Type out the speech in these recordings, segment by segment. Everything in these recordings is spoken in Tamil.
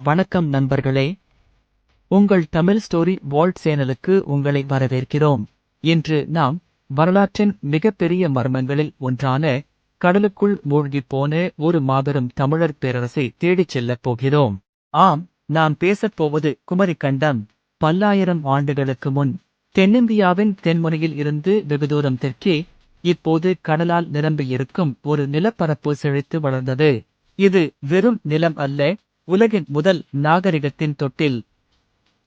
வணக்கம் நண்பர்களே, உங்கள் தமிழ் ஸ்டோரி வேர்ல்ட் சேனலுக்கு உங்களை வரவேற்கிறோம். இன்று நாம் வரலாற்றின் மிகப்பெரிய மர்மங்களில் ஒன்றான கடலுக்குள் மூழ்கிப் போன ஒரு மாபெரும் தமிழர் பேரரசை தேடிச் செல்லப் போகிறோம். ஆம், நாம் பேசப்போவது குமரிக்கண்டம். பல்லாயிரம் ஆண்டுகளுக்கு முன் தென்னிந்தியாவின் தென்முனையில் இருந்து வெகுதூரம் தெற்கே இப்போது கடலால் நிரம்பியிருக்கும் ஒரு நிலப்பரப்பு செழித்து வளர்ந்தது. இது வெறும் நிலம் அல்ல, உலகின் முதல் நாகரிகத்தின் தொட்டில்.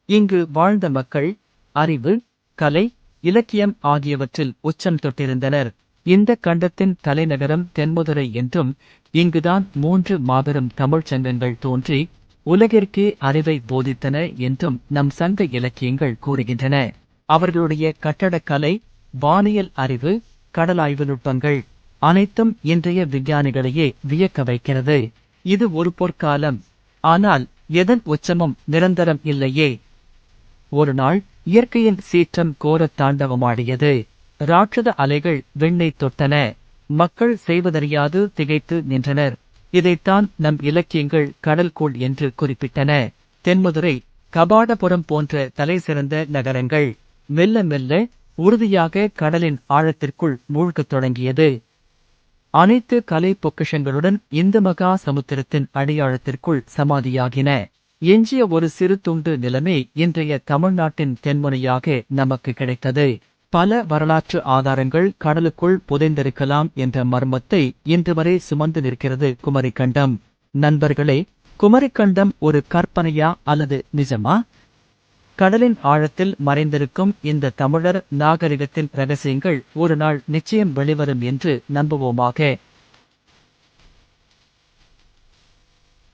இங்கு வாழ்ந்த மக்கள் அறிவு, கலை, இலக்கியம் ஆகியவற்றில் உச்சம் தொட்டிருந்தனர். இந்த கண்டத்தின் தலைநகரம் தென்மதுரை என்றும், இங்குதான் 3 மாபெரும் தமிழ்ச் சங்கங்கள் தோன்றி உலகிற்கே அறிவை போதித்தன என்றும் நம் சங்க இலக்கியங்கள் கூறுகின்றன. அவர்களுடைய கட்டடக்கலை, வானியல் அறிவு, கடலாய்வு நுட்பங்கள் அனைத்தும் இன்றைய விஞ்ஞானிகளையே வியக்க வைக்கிறது. இது ஒரு பொற்காலம். ஆனால் எதன் உச்சமும் நிரந்தரம் இல்லையே. ஒரு நாள் இயற்கையின் சீற்றம் கோர தாண்டவமாடியது. ராட்சத அலைகள் விண்ணை தொட்டன. மக்கள் செய்வதறியாது திகைத்து நின்றனர். இதைத்தான் நம் இலக்கியங்கள் கடல்கோள் என்று குறிப்பிட்டன. தென்மதுரை, கபாடபுரம் போன்ற தலைசிறந்த நகரங்கள் மெல்ல மெல்ல உறுதியாக கடலின் ஆழத்திற்குள் மூழ்கத் தொடங்கியது. அனைத்து கலை பொக்கிஷங்களுடன் இந்து மகா சமுத்திரத்தின் அடியாழத்திற்குள் சமாதியாகின. எஞ்சிய ஒரு சிறு துண்டு நிலமே இன்றைய தமிழ்நாட்டின் தென்முனையாக நமக்கு கிடைத்தது. பல வரலாற்று ஆதாரங்கள் கடலுக்குள் புதைந்திருக்கலாம் என்ற மர்மத்தை இன்று வரை சுமந்து நிற்கிறது குமரிக்கண்டம். நண்பர்களே, குமரிக்கண்டம் ஒரு கற்பனையா அல்லது நிஜமா? கடலின் ஆழத்தில் மறைந்திருக்கும் இந்த தமிழர் நாகரிகத்தின் ரகசியங்கள் ஒரு நாள் நிச்சயம் வெளிவரும் என்று நம்புவோமாக.